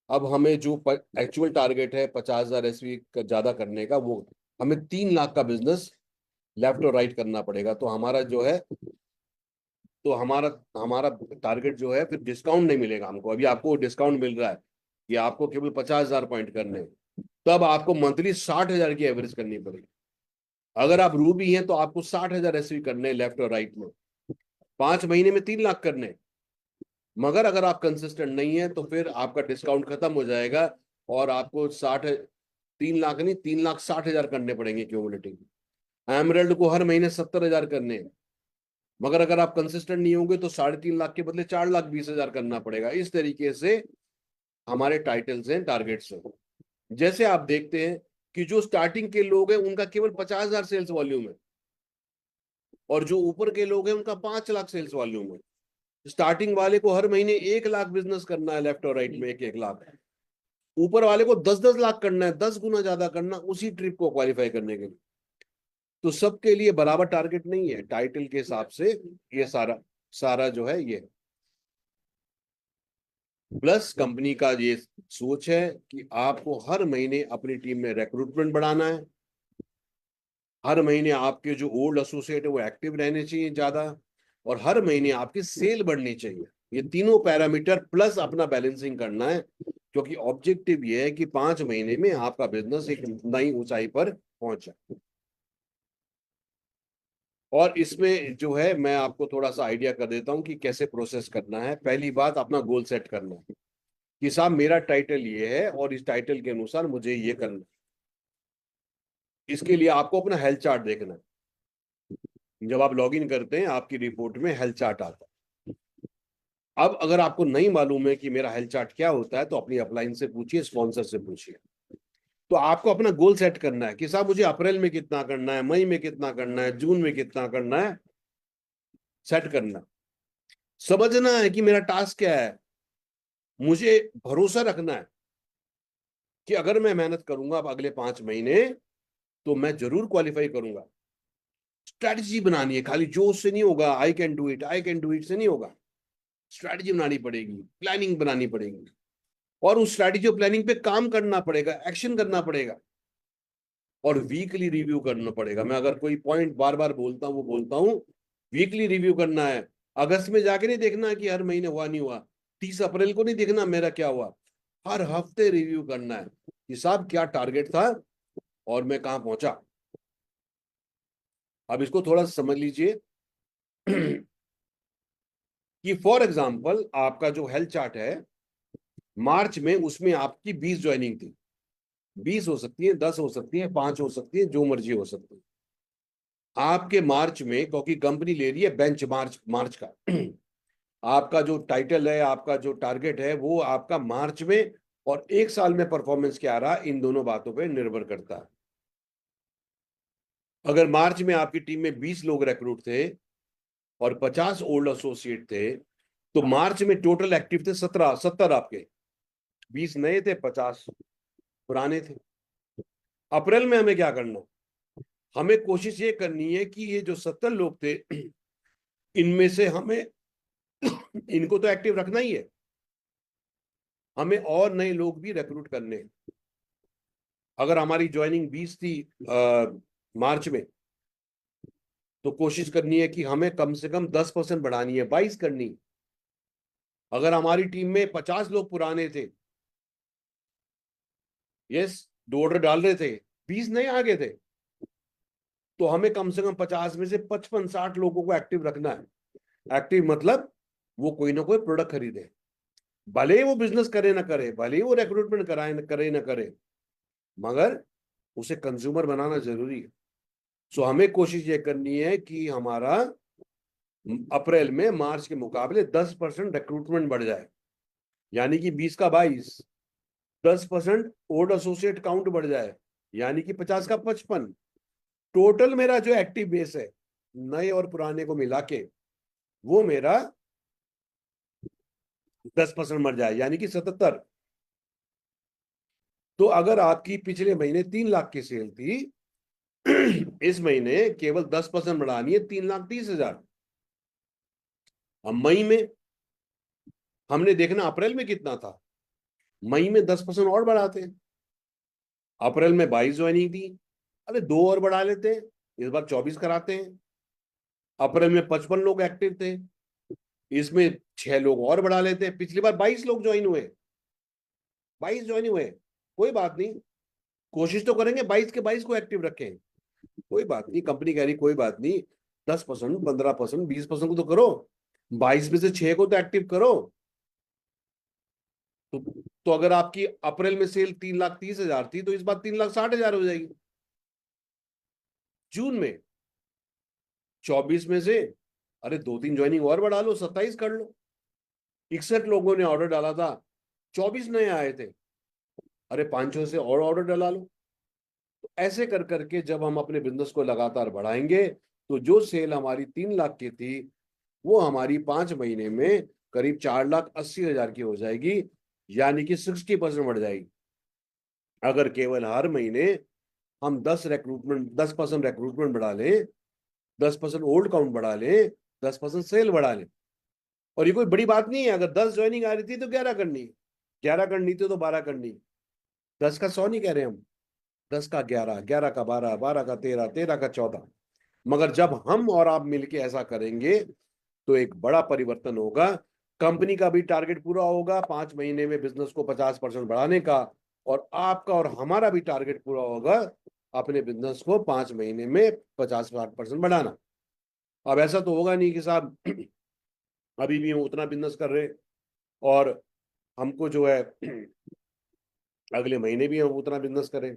अब हमें जो एक्चुअल टारगेट है 50,000 एसवी का ज्यादा करने का, वो हमें 3 लाख का बिजनेस लेफ्ट और राइट करना पड़ेगा। तो हमारा जो है, तो हमारा हमारा टारगेट जो है, फिर डिस्काउंट नहीं मिलेगा हमको। अभी आपको डिस्काउंट मिल रहा है कि आपको केवल 50,000 पॉइंट करने हैं, तब आपको मंथली 60,000 की एवरेज करनी पड़ेगी। अगर आप रूबी हैं तो आपको 60,000 एसवी करने लेफ्ट और राइट में, 5 महीने में 3 लाख करने। मगर अगर आप कंसिस्टेंट नहीं है तो फिर आपका डिस्काउंट खत्म हो जाएगा, और आपको 3 लाख नहीं, 3,60,000 करने पड़ेंगे क्यूमुलेटिव। एमरेल्ड को हर महीने 70,000 करने हैं, मगर अगर आप कंसिस्टेंट नहीं होंगे तो 3.5 लाख के बदले 4,20,000 करना पड़ेगा। इस तरीके से हमारे टाइटल्स हैं, टारगेट्स हैं। जैसे आप देखते हैं कि जो स्टार्टिंग के लोग हैं उनका केवल 50,000 सेल्स वॉल्यूम है, और जो ऊपर के लोग हैं उनका 5 लाख सेल्स वॉल्यूम है। स्टार्टिंग वाले को हर महीने 1 लाख बिजनेस करना है, लेफ्ट और राइट में 1-1 लाख। ऊपर वाले को 10-10 लाख करना है, 10 गुना ज्यादा करना उसी ट्रिप को क्वालिफाई करने के लिए। तो सबके लिए बराबर टारगेट नहीं है टाइटल के हिसाब से। ये सारा सारा जो है ये, प्लस कंपनी का ये सोच है कि आपको हर महीने अपनी टीम में रिक्रूटमेंट बढ़ाना है। हर महीने आपके जो ओल्ड एसोसिएट है वो एक्टिव रहने चाहिए ज्यादा, और हर महीने आपकी सेल बढ़नी चाहिए। ये तीनों पैरामीटर प्लस अपना बैलेंसिंग करना है, क्योंकि ऑब्जेक्टिव ये है कि 5 महीने में आपका बिजनेस एक नई ऊंचाई पर पहुंच जाए। और इसमें जो है मैं आपको थोड़ा सा आइडिया कर देता हूँ कि कैसे प्रोसेस करना है। पहली बात, अपना गोल सेट करना है कि साहब मेरा टाइटल ये है और इस टाइटल के अनुसार मुझे ये करना है। इसके लिए आपको अपना हेल्थ चार्ट देखना है। जब आप लॉग इन करते हैं आपकी रिपोर्ट में हेल्थ चार्ट आता है। अब अगर आपको नहीं मालूम है कि मेरा हेल्थ चार्ट क्या होता है तो अपनी अपलाइन से पूछिए, स्पॉन्सर से पूछिए। तो आपको अपना गोल सेट करना है कि साहब मुझे अप्रैल में कितना करना है, मई में कितना करना है, जून में कितना करना है, सेट करना। समझना है कि मेरा टास्क क्या है। मुझे भरोसा रखना है कि अगर मैं मेहनत करूंगा अब अगले 5 महीने तो मैं जरूर क्वालिफाई करूंगा। स्ट्रैटेजी बनानी है, खाली जोश से नहीं होगा, I can do it, I can do it से नहीं होगा। स्ट्रैटेजी बनानी पड़ेगी, प्लानिंग बनानी पड़ेगी, और उस स्ट्रैटेजी और प्लानिंग पे काम करना पड़ेगा, एक्शन करना पड़ेगा, और वीकली रिव्यू करना पड़ेगा। मैं अगर कोई पॉइंट बार बार बोलता हूँ वो बोलता हूँ, वीकली रिव्यू करना है। अगस्त में जाके नहीं देखना कि हर महीने हुआ नहीं हुआ, 30 अप्रैल को नहीं देखना मेरा क्या हुआ, हर हफ्ते रिव्यू करना है कि साहब क्या टारगेट था और मैं कहाँ पहुंचा। अब इसको थोड़ा सा समझ लीजिए कि फॉर एग्जाम्पल आपका जो हेल्थ चार्ट है, मार्च में उसमें आपकी 20 ज्वाइनिंग थी। 20 हो सकती है, 10 हो सकती है, 5 हो सकती है, जो मर्जी हो सकती है। आपके मार्च में, क्योंकि कंपनी ले रही है बेंच मार्च मार्च का आपका जो टाइटल है, आपका जो टारगेट है, वो आपका मार्च में और 1 साल में परफॉर्मेंस क्या रहा, इन दोनों बातों पे निर्भर करता है। अगर मार्च में आपकी टीम में 20 लोग रिक्रूट थे और 50 ओल्ड एसोसिएट थे, तो मार्च में टोटल एक्टिव थे 70 आपके। 20 नए थे, 50 पुराने थे। अप्रैल में हमें क्या करना, हमें कोशिश ये करनी है कि ये जो 70 लोग थे इनमें से हमें इनको तो एक्टिव रखना ही है, हमें और नए लोग भी रिक्रूट करने हैं। अगर हमारी ज्वाइनिंग 20 थी मार्च में, तो कोशिश करनी है कि हमें कम से कम 10% बढ़ानी है, 22 करनी है। अगर हमारी टीम में 50 लोग पुराने थे, यस, 2 ऑर्डर डाल रहे थे, 20 नए आ गए थे, तो हमें कम से कम 50 में से 55-60 लोगों को एक्टिव रखना है। एक्टिव मतलब वो कोई ना कोई प्रोडक्ट खरीदे, भले ही वो बिजनेस करे ना करे, भले ही वो रिक्रूटमेंट कराए ना करे ना करे, मगर उसे कंज्यूमर बनाना जरूरी है। सो हमें कोशिश ये करनी है कि हमारा अप्रैल में मार्च के मुकाबले 10% रिक्रूटमेंट बढ़ जाए, यानी कि 20 का 22, 10% ओल्ड एसोसिएट काउंट बढ़ जाए, यानी कि 50 का 55। टोटल मेरा जो एक्टिव बेस है नए और पुराने को मिला के, वो मेरा 10% बढ़ जाए, यानी कि 77। तो अगर आपकी पिछले महीने 3 लाख की सेल थी, इस महीने केवल 10% बढ़ानी है, 3,30,000। अब मई में हमने देखना अप्रैल में कितना था, मई में 10% और बढ़ाते हैं। अप्रैल में 22 ज्वाइनिंग थी, अरे 2 और बढ़ा लेते हैं, इस बार 24 कराते हैं। अप्रैल में 55 लोग एक्टिव थे, इसमें 6 लोग और बढ़ा लेते हैं। पिछली बार 22 लोग ज्वाइन हुए, 22 ज्वाइन हुए, कोई बात नहीं, कोशिश तो करेंगे 22 के 22 को एक्टिव रखें। कोई बात नहीं, कंपनी कह रही कोई बात नहीं, 10%, 15%, 20% को तो करो, 22 में से 6 को तो एक्टिव करो। तो अगर आपकी अप्रैल में सेल 3,30,000 थी, तो इस बार 3,60,000 हो जाएगी। जून में 24 में से अरे 2-3 ज्वाइनिंग और बढ़ा लो, 27 कर लो। 61 लोगों ने ऑर्डर डाला था, 24 नए आए थे, अरे 500 से और ऑर्डर डाला लो। तो ऐसे कर करके जब हम अपने बिजनेस को लगातार बढ़ाएंगे, तो जो सेल हमारी 3 लाख की थी, वो हमारी 5 महीने में करीब 4,80,000 की हो जाएगी, यानी कि 60% बढ़ जाएगी। अगर केवल हर महीने हम 10% रिक्रूटमेंट बढ़ा लें, 10% ओल्ड काउंट बढ़ा लें, 10% सेल बढ़ा लें। और ये कोई बड़ी बात नहीं है, अगर 10 ज्वाइनिंग आ रही थी तो 11 करनी, 11 करनी थी तो 12 करनी। 10 का 100 नहीं कह रहे हम, 10 का 11, 11 का 12, 12 का 13, 13 का 14। मगर जब हम और आप मिलके ऐसा करेंगे तो एक बड़ा परिवर्तन होगा। कंपनी का भी टारगेट पूरा होगा 5 महीने में बिजनेस को 50% बढ़ाने का, और आपका और हमारा भी टारगेट पूरा होगा अपने बिजनेस को 5 महीने में 50-60% बढ़ाना। अब ऐसा तो होगा नहीं कि साहब अभी भी हम उतना बिजनेस कर रहे हैं और हमको जो है अगले महीने भी हम उतना बिजनेस करें।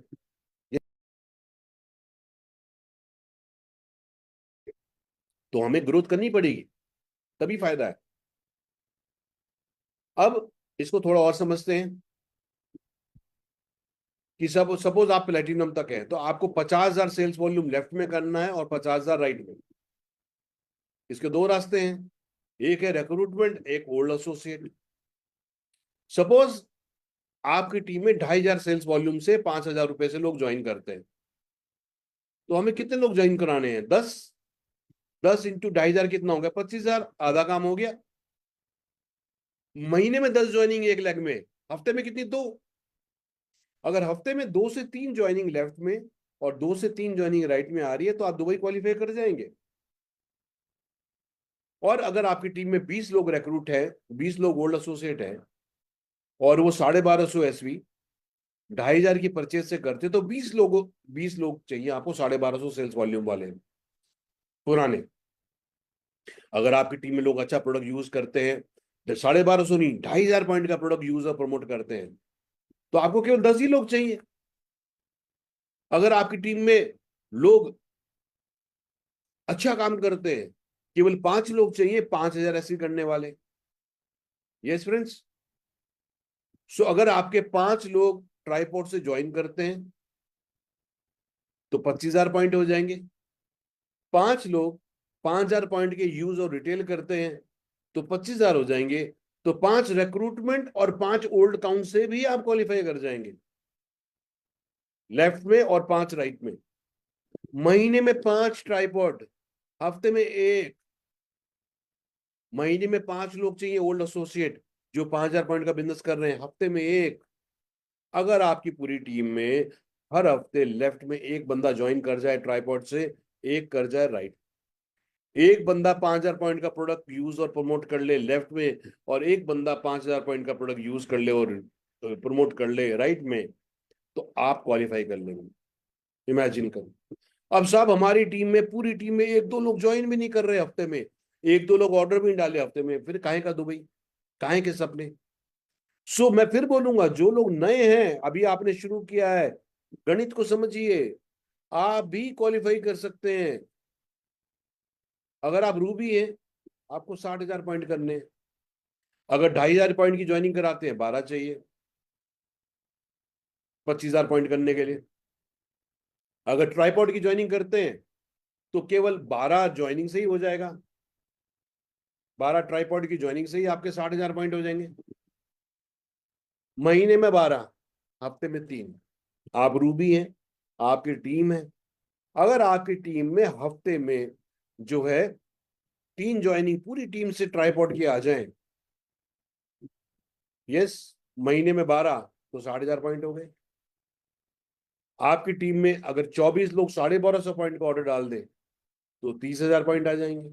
तो हमें ग्रोथ करनी पड़ेगी, तभी फायदा है। अब इसको थोड़ा और समझते हैं कि सब सपोज आप प्लेटिनम तक है तो आपको 50,000 सेल्स वॉल्यूम लेफ्ट में करना है और 50,000 राइट में। इसके दो रास्ते हैं, एक है रिक्रूटमेंट, एक ओल्ड एसोसिएट। सपोज आपकी टीम में 2,500 सेल्स वॉल्यूम से 5,000 रुपए से लोग ज्वाइन करते हैं, तो हमें कितने लोग ज्वाइन कराने हैं? 10। 10 इंटू 2,500 कितना हो गया? 25,000। आधा काम हो गया। महीने में 10 ज्वाइनिंग एक लेग में, हफ्ते में कितनी? 2। अगर हफ्ते में 2 से 3 ज्वाइनिंग लेफ्ट में और 2 से 3 ज्वाइनिंग राइट में आ रही है तो आप दुबई क्वालिफाई कर जाएंगे। और अगर आपकी टीम में 20 लोग रिक्रूट है, 20 लोग गोल्ड एसोसिएट है और वो 1,250 एसवी 2,500 की परचेज से करते, तो 20 लोग चाहिए आपको 1,250 सेल्स वॉल्यूम वाले पुराने। अगर आपकी टीम में लोग अच्छा प्रोडक्ट यूज करते हैं, तो 1,250 नहीं, 2,500 पॉइंट का प्रोडक्ट यूज और प्रमोट करते हैं, तो आपको केवल 10 ही लोग चाहिए। अगर आपकी टीम में लोग अच्छा काम करते हैं, केवल 5 लोग चाहिए 5,000 ऐसे करने वाले। Yes friends. सो अगर आपके 5 लोग ट्राईपोर्ट से ज्वाइन करते हैं तो 25,000 पॉइंट हो जाएंगे। 5 लोग 5,000 पॉइंट के यूज और रिटेल करते हैं तो 25,000 हो जाएंगे। तो 5 रिक्रूटमेंट और 5 ओल्ड काउंट से भी आप क्वालिफाई कर जाएंगे लेफ्ट में और 5 राइट में। महीने में 5 ट्राईपॉड, हफ्ते में एक। महीने में 5 लोग चाहिए ओल्ड एसोसिएट जो 5,000 पॉइंट का बिजनेस कर रहे हैं, हफ्ते में एक। अगर आपकी पूरी टीम में हर हफ्ते लेफ्ट में एक बंदा ज्वाइन कर जाए ट्राईपॉड से, एक कर जाए राइट, एक बंदा 5,000 पॉइंट का प्रोडक्ट यूज और प्रमोट कर ले लेफ्ट में, और एक बंदा 5,000 पॉइंट का प्रोडक्ट यूज कर ले और प्रमोट कर ले राइट में, तो आप क्वालिफाई कर लेंगे। इमेजिन करो। अब साहब हमारी टीम में, पूरी टीम में एक दो लोग ज्वाइन भी नहीं कर रहे हफ्ते में, एक दो लोग ऑर्डर भी नहीं डाले हफ्ते में, फिर काहे का दुबई, काहे के सपने। सो मैं फिर बोलूंगा, जो लोग नए हैं, अभी आपने शुरू किया है, गणित को समझिए, आप भी क्वालिफाई कर सकते हैं। अगर आप रूबी हैं, आपको 60,000 पॉइंट करने हैं। अगर 2,500 पॉइंट की ज्वाइनिंग कराते हैं, 12 चाहिए 25,000 पॉइंट करने के लिए। अगर ट्राईपॉड की ज्वाइनिंग करते हैं तो केवल 12 ज्वाइनिंग से ही हो जाएगा। 12 ट्राईपॉड की ज्वाइनिंग से ही आपके 60,000 पॉइंट हो जाएंगे। महीने में 12, हफ्ते में 3। आप रूबी हैं, आपकी टीम है, अगर आपकी टीम में हफ्ते में जो है 3 ज्वाइनिंग पूरी टीम से ट्राईपॉड की आ जाए, यस, महीने में 12 तो 60,000 पॉइंट हो गए। आपकी टीम में अगर 24 लोग 1,250 पॉइंट का ऑर्डर डाल दें तो 30,000 पॉइंट आ जाएंगे।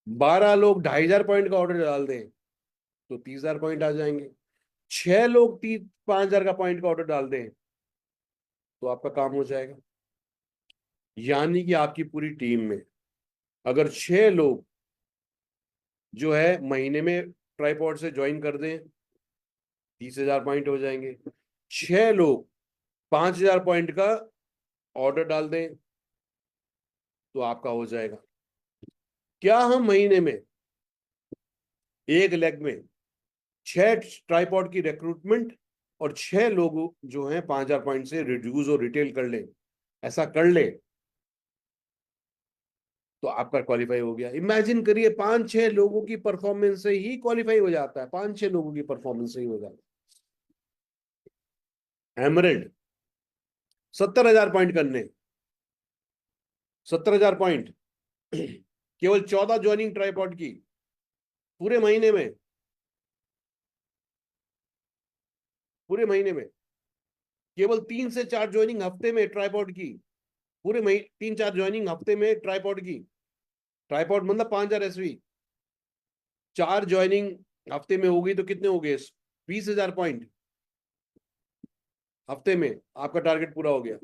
12 लोग 2,500 पॉइंट का ऑर्डर डाल दें तो 30,000 पॉइंट आ जाएंगे। 6 लोग 5,000 का पॉइंट का ऑर्डर डाल दें तो आपका काम हो जाएगा। यानी कि आपकी पूरी टीम में अगर 6 लोग जो है महीने में ट्राईपॉड से ज्वाइन कर दें, 30,000 पॉइंट हो जाएंगे। 6 लोग 5,000 पॉइंट का ऑर्डर डाल दें तो आपका हो जाएगा। क्या हम महीने में एक लेग में 6 ट्राईपॉड की रिक्रूटमेंट और 6 लोग जो हैं 5,000 पॉइंट से रिड्यूस और रिटेल कर ले, ऐसा कर ले तो आपका क्वालिफाई हो गया। इमेजिन करिए 5-6 लोगों की परफॉर्मेंस से ही क्वालिफाई हो जाता है, 5-6 लोगों की परफॉर्मेंस से ही हो जाता है। एमरेल्ड 70,000 पॉइंट करने, 70,000 पॉइंट केवल 14 ज्वाइनिंग ट्राईपॉड की पूरे महीने में, पूरे महीने में केवल 3 से 4 ज्वाइनिंग हफ्ते में ट्राईपॉड की, पूरे महीने 3-4 ज्वाइनिंग हफ्ते में ट्राईपॉड की। ट्राईपॉड मतलब 5,000 एसवी, 4 ज्वाइनिंग हफ्ते में होगी तो कितने हो गए? 20,000 पॉइंट हफ्ते में, आपका टारगेट पूरा हो गया।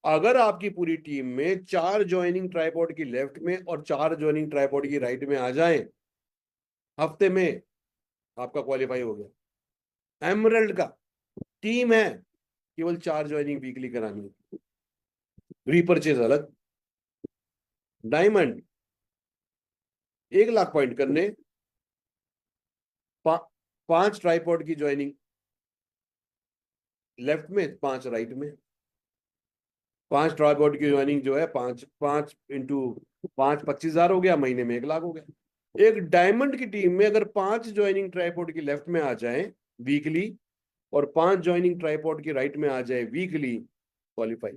अगर आपकी पूरी टीम में 4 ज्वाइनिंग ट्राइपॉड की लेफ्ट में और 4 ज्वाइनिंग ट्राइपॉड की राइट में आ जाएं हफ्ते में, आपका क्वालिफाई हो गया। एमरल्ड का टीम है, केवल 4 ज्वाइनिंग वीकली करानी है, रीपर्चेज अलग। डायमंड 1 लाख पॉइंट करने, 5 ट्राइपॉड की ज्वाइनिंग लेफ्ट में, 5 राइट में। 5 ट्राइपॉड की ज्वाइनिंग जो है, 5 5 इंटू 5 25,000 हो गया, महीने में 1 लाख हो गया। एक डायमंड की टीम में अगर 5 ज्वाइनिंग ट्राइपॉड की लेफ्ट में आ जाए वीकली और 5 ज्वाइनिंग ट्राइपॉड की राइट में आ जाए वीकली, क्वालिफाई।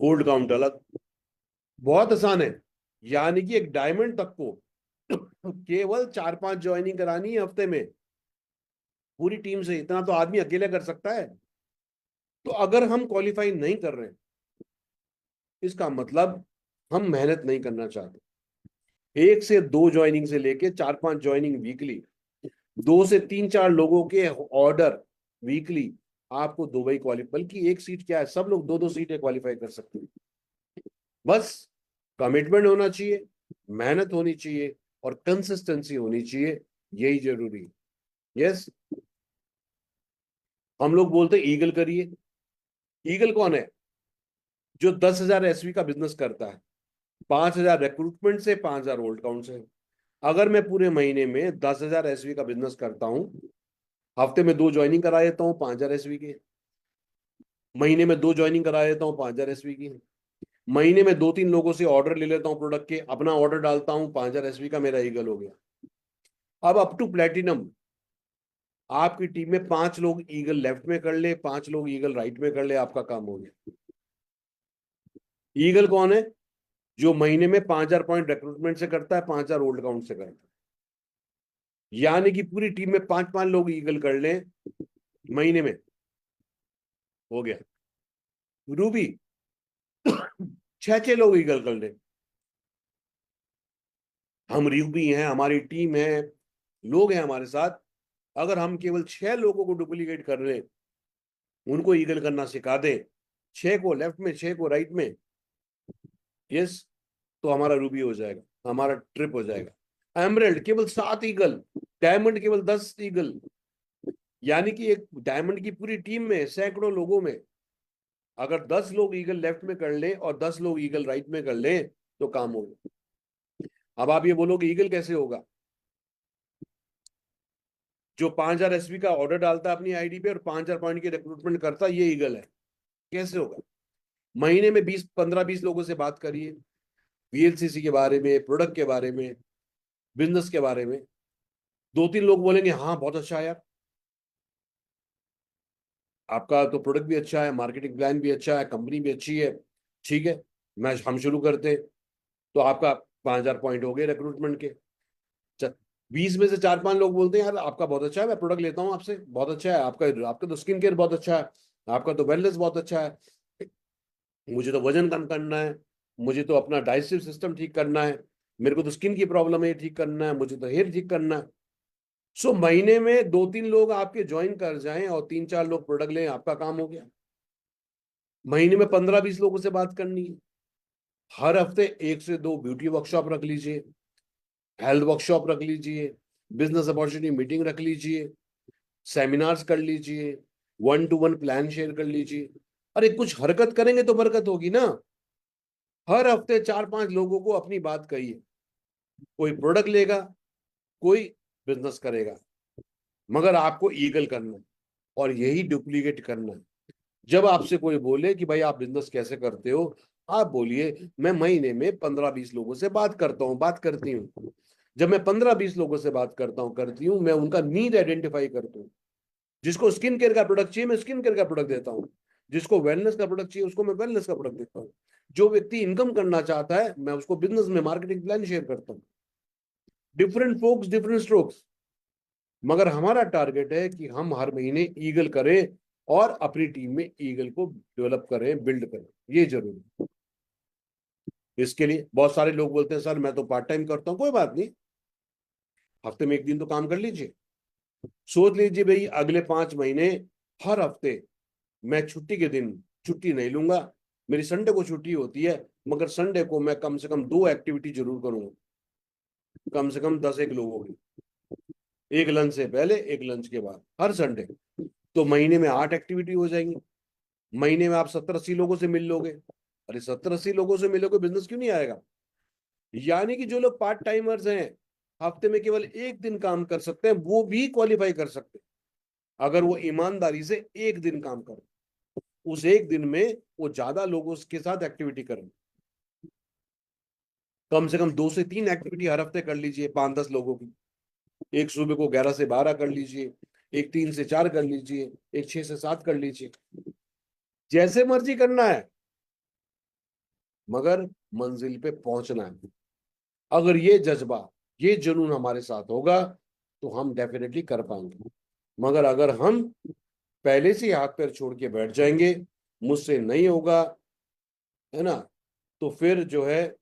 गोल्ड काउंट अलग। बहुत आसान है। यानी कि एक डायमंड तक को केवल 4-5 ज्वाइनिंग करानी है हफ्ते में पूरी टीम से। इतना तो आदमी अकेले कर सकता है। तो अगर हम क्वालिफाई नहीं कर रहे हैं, इसका मतलब हम मेहनत नहीं करना चाहते। 1 से 2 ज्वाइनिंग से लेके 4-5 ज्वाइनिंग वीकली, 2 से 3-4 लोगों के ऑर्डर वीकली, आपको दुबई क्वालिफाई, बल्कि एक सीट क्या है, सब लोग 2-2 सीटें क्वालिफाई कर सकते हैं। बस कमिटमेंट होना चाहिए, मेहनत होनी चाहिए और कंसिस्टेंसी होनी चाहिए, यही जरूरी है। यस, हम लोग बोलते हैं ईगल करिए। ईगल कौन है? जो 10,000 एसवी का बिजनेस करता है, 5,000 रिक्रूटमेंट से, 5,000 ओल्ड काउंट से। अगर मैं पूरे महीने में 10,000 एसवी का बिजनेस करता हूं, हफ्ते में 2 ज्वाइनिंग करा देता हूँ 5,000 एसवी के, महीने में 2 ज्वाइनिंग करा देता हूँ 5,000 एसवी की, महीने में 2-3 लोगों से ऑर्डर ले लेता हूँ प्रोडक्ट के, अपना ऑर्डर डालता हूँ, 5,000 एसवी का मेरा ईगल हो गया। अब अप टू प्लेटिनम आपकी टीम में 5 लोग ईगल लेफ्ट में कर ले, 5 लोग ईगल राइट में कर ले, आपका काम हो गया। ईगल कौन है? जो महीने में 5,000 पॉइंट रिक्रूटमेंट से करता है, 5,000 ओल्ड काउंट से करता है। यानी कि पूरी टीम में 5-5 लोग ईगल कर लें महीने में, हो गया। रूबी 6-6 लोग ईगल कर लें। हम रूबी हैं, हमारी टीम है, लोग हैं हमारे साथ। अगर हम केवल 6 लोगों को डुप्लीकेट कर रहे हैं, उनको ईगल करना सिखा दें, 6 को लेफ्ट में, 6 को राइट में, यस, तो हमारा रूबी हो जाएगा, हमारा ट्रिप हो जाएगा। एमरल्ड केवल 7 ईगल, डायमंड केवल 10 ईगल। यानी कि एक डायमंड की पूरी टीम में, सैकड़ों लोगों में, अगर 10 लोग ईगल लेफ्ट में कर ले और 10 लोग ईगल राइट में कर ले, तो काम होगा। अब आप ये बोलोगे ईगल कैसे होगा? जो 5,000 एसवी का ऑर्डर डालता है अपनी आईडी पे और 5,000 पॉइंट की रिक्रूटमेंट करता है, ये ईगल है। कैसे होगा? महीने में 15-20 लोगों से बात करिए, वीएलसीसी के बारे में, प्रोडक्ट के बारे में, बिजनेस के बारे में। 2-3 लोग बोलेंगे हाँ बहुत अच्छा है यार, आपका तो प्रोडक्ट भी अच्छा है, मार्केटिंग प्लान भी अच्छा है, कंपनी भी अच्छी है, ठीक है, हम शुरू करते हैं। तो आपका 5,000 पॉइंट हो गए रिक्रूटमेंट के। 20 में से 4-5 लोग बोलते हैं यार आपका बहुत अच्छा है, मैं प्रोडक्ट लेता हूँ आपसे, बहुत अच्छा है आपका, आपका तो स्किन केयर बहुत अच्छा है, आपका तो वेलनेस बहुत अच्छा है, मुझे तो वजन कम करना है, मुझे तो अपना डाइजेस्टिव सिस्टम ठीक करना है, मेरे को तो स्किन की प्रॉब्लम है ठीक करना है, मुझे तो हेयर ठीक करना है। सो महीने में 2-3 लोग आपके ज्वाइन कर जाएं और 3-4 लोग प्रोडक्ट लें, आपका काम हो गया। महीने में 15-20 लोगों से बात करनी है। हर हफ्ते 1 से 2 ब्यूटी वर्कशॉप रख लीजिए, हेल्थ वर्कशॉप रख लीजिए, बिजनेस अपॉर्चुनिटी मीटिंग रख लीजिए, सेमिनार्स कर लीजिए, 1-to-1 प्लान शेयर कर लीजिए। अरे कुछ हरकत करेंगे तो बरकत होगी ना। हर हफ्ते 4-5 लोगों को अपनी बात कहिए, कोई प्रोडक्ट लेगा, कोई बिजनेस करेगा, मगर आपको ईगल करना है और यही डुप्लीकेट करना है। जब आपसे कोई बोले कि भाई आप बिजनेस कैसे करते हो, आप बोलिए मैं महीने में 15-20 लोगों से बात करता हूँ, बात करती हूँ। जब मैं 15-20 लोगों से बात करता हूँ, करती हूँ, मैं उनका नीड आइडेंटिफाई करता हूँ। जिसको स्किन केयर का प्रोडक्ट चाहिए, मैं स्किन केयर का प्रोडक्ट देता हूँ। जिसको वेलनेस का प्रोडक्ट चाहिए, उसको मैं वेलनेस का प्रोडक्ट देता हूँ। जो व्यक्ति इनकम करना चाहता है, मैं उसको बिजनेस में मार्केटिंग प्लान शेयर करता हूँ। डिफरेंट फोक्स, डिफरेंट स्ट्रोक्स, मगर हमारा टारगेट है कि हम हर महीने ईगल करें और अपनी टीम में ईगल को डेवलप करें, बिल्ड करें, ये जरूरी है। इसके लिए बहुत सारे लोग बोलते हैं सर मैं तो पार्ट टाइम करता हूं, कोई बात नहीं, हफ्ते में 1 दिन तो काम कर लीजिए। सोच लीजिए भाई अगले 5 महीने हर हफ्ते मैं छुट्टी के दिन छुट्टी नहीं लूंगा, मेरी संडे को छुट्टी होती है, मगर संडे को मैं कम से कम 2 एक्टिविटी जरूर करूंगा, कम से कम 10 एक लोगों की, एक लंच से पहले एक लंच के बाद, हर संडे। तो महीने में 8 एक्टिविटी हो जाएंगी। महीने में आप 70-80 लोगों से मिल लोगे। अरे 70-80 लोगों से मिलोगे, बिजनेस क्यों नहीं आएगा? यानी कि जो लोग पार्ट टाइमर्स हैं, हफ्ते में केवल एक दिन काम कर सकते हैं, वो भी क्वालिफाई कर सकते हैं अगर वो ईमानदारी से एक दिन काम करें। उस एक दिन में वो ज्यादा लोगों के साथ एक्टिविटी करें। कम से कम 2 से 3 एक्टिविटी हर हफ्ते कर लीजिए 5-10 लोगों की। एक सुबह को 11 से 12 कर लीजिए, एक 3 से 4 कर लीजिए, एक 6 से 7 कर लीजिए, जैसे मर्जी करना है, मगर मंजिल पे पहुंचना है। अगर ये जज्बा, ये जुनून हमारे साथ होगा तो हम डेफिनेटली कर पाएंगे। मगर अगर हम पहले से ही हाथ पैर छोड़ के बैठ जाएंगे, मुझसे नहीं होगा, है ना, तो फिर जो है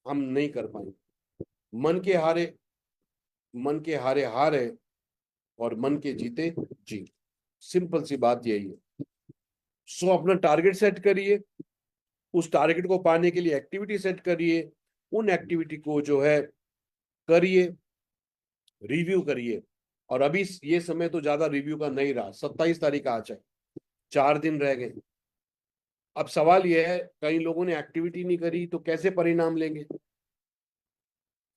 हम नहीं कर पाएंगे। मन के हारे, मन के हारे हार है, और मन के जीते जीत। सिंपल सी बात यही है। सो अपना टारगेट सेट करिए, उस टारगेट को पाने के लिए एक्टिविटी सेट करिए, उन एक्टिविटी को जो है करिए, रिव्यू करिए। और अभी ये समय तो ज्यादा रिव्यू का नहीं रहा, 27 तारीख आज है, 4 दिन रह गए। अब सवाल यह है, कई लोगों ने एक्टिविटी नहीं करी तो कैसे परिणाम लेंगे?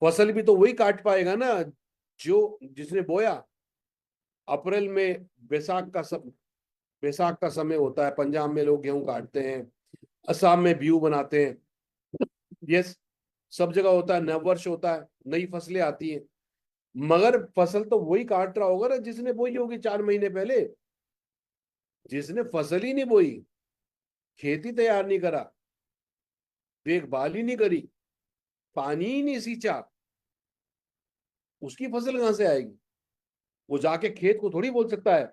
फसल भी तो वही काट पाएगा ना जो जिसने बोया। अप्रैल में बैसाख का समय होता है, पंजाब में लोग गेहूं काटते हैं, असम में बिहू बनाते हैं, यस, सब जगह होता है, नववर्ष होता है, नई फसलें आती हैं। मगर फसल तो वही काट रहा होगा ना जिसने बोई होगी 4 महीने पहले। जिसने फसल ही नहीं बोई, खेती तैयार नहीं करा, देखभाल ही नहीं करी, पानी ही नहीं सींचा, उसकी फसल कहां से आएगी? वो जाके खेत को थोड़ी बोल सकता है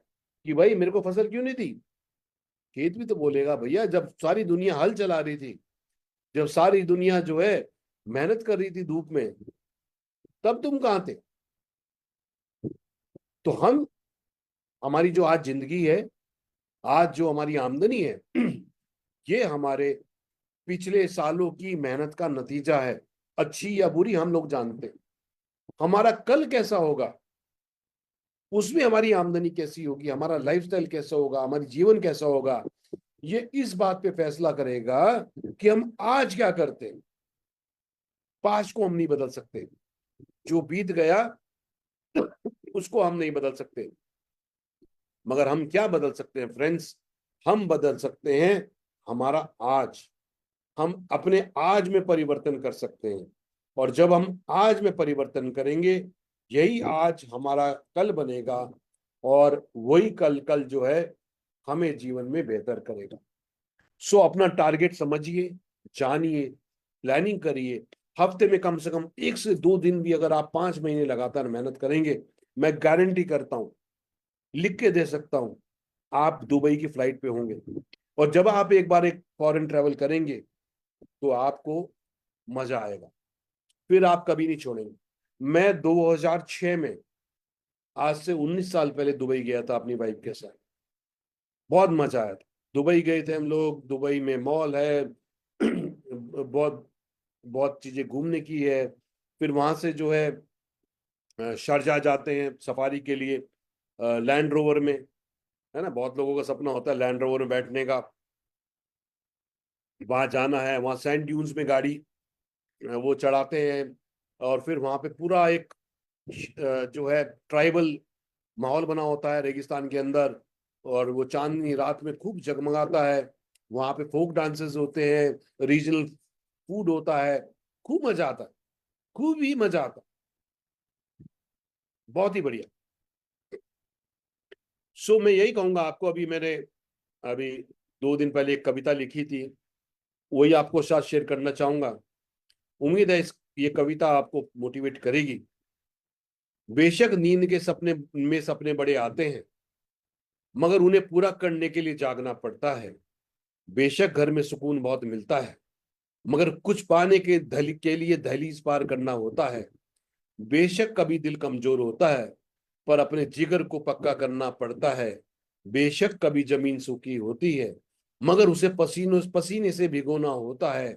कि भाई मेरे को फसल क्यों नहीं दी। खेत भी तो बोलेगा भैया, जब सारी दुनिया हल चला रही थी, जब सारी दुनिया जो है मेहनत कर रही थी धूप में, तब तुम कहां थे? तो हम, हमारी जो आज जिंदगी है, आज जो हमारी आमदनी है, ये हमारे पिछले सालों की मेहनत का नतीजा है। अच्छी या बुरी हम लोग जानते हैं। हमारा कल कैसा होगा, उसमें हमारी आमदनी कैसी होगी, हमारा लाइफस्टाइल कैसा होगा, हमारी जीवन कैसा होगा, ये इस बात पे फैसला करेगा कि हम आज क्या करते हैं। पास्ट को हम नहीं बदल सकते, जो बीत गया उसको हम नहीं बदल सकते, मगर हम क्या बदल सकते हैं फ्रेंड्स? हम बदल सकते हैं हमारा आज। हम अपने आज में परिवर्तन कर सकते हैं, और जब हम आज में परिवर्तन करेंगे, यही आज हमारा कल बनेगा, और वही कल कल जो है हमें जीवन में बेहतर करेगा। सो अपना टारगेट समझिए, जानिए, प्लानिंग करिए। हफ्ते में कम से कम 1 से 2 दिन भी अगर आप 5 महीने लगातार मेहनत करेंगे, मैं गारंटी करता हूं, लिख के दे सकता हूं, आप दुबई की फ्लाइट पे होंगे। और जब आप एक बार एक फॉरेन ट्रेवल करेंगे तो आपको मजा आएगा, फिर आप कभी नहीं छोड़ेंगे। मैं 2006 में, आज से 19 साल पहले दुबई गया था अपनी वाइफ के साथ। बहुत मजा आया था। दुबई गए थे हम लोग, दुबई में मॉल है, बहुत बहुत चीजें घूमने की है। फिर वहां से जो है शारजाह जाते हैं सफारी के लिए, लैंड रोवर में, है ना, बहुत लोगों का सपना होता है लैंड रोवर में बैठने का। वहां जाना है, वहां सैंड ड्यून्स में गाड़ी वो चढ़ाते हैं, और फिर वहां पे पूरा एक जो है ट्राइबल माहौल बना होता है रेगिस्तान के अंदर, और वो चांदनी रात में खूब जगमगाता है। वहां पे फोक डांसेस होते हैं, रीजनल फूड होता है, खूब मजा आता है, खूब ही मजा आता है, बहुत ही बढ़िया। सो मैं यही कहूंगा आपको, अभी मैंने अभी 2 दिन पहले एक कविता लिखी थी, वही आपको साथ शेयर करना चाहूंगा। उम्मीद है ये कविता आपको मोटिवेट करेगी। बेशक नींद के सपने में सपने बड़े आते हैं, मगर उन्हें पूरा करने के लिए जागना पड़ता है। बेशक घर में सुकून बहुत मिलता है, मगर कुछ पाने के लिए दहलीज पार करना होता है। बेशक कभी दिल कमजोर होता है, पर अपने जिगर को पक्का करना पड़ता है। बेशक कभी जमीन सूखी होती है, मगर उसे पसीनों पसीने से भिगोना होता है।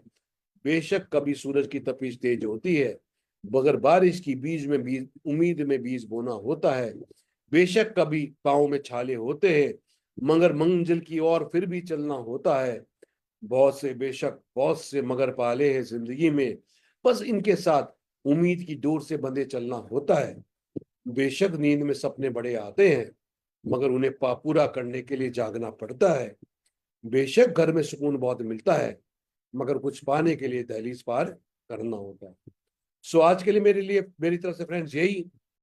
बेशक कभी सूरज की तपिश तेज होती है, मगर बारिश की बीज में बीज उम्मीद में बीज बोना होता है। बेशक कभी पाँव में छाले होते हैं, मगर मंजिल की ओर फिर भी चलना होता है। बहुत से बेशक बहुत से मगर पाले हैं जिंदगी में, बस इनके साथ उम्मीद की डोर से बंधे चलना होता है। बेशक नींद में सपने बड़े आते हैं, मगर उन्हें पूरा करने के लिए जागना पड़ता है। बेशक घर में सुकून बहुत मिलता है, मगर कुछ पाने के लिए दहलीज पार करना होता है। सो आज के लिए मेरे लिए मेरी तरफ से फ्रेंड्स यही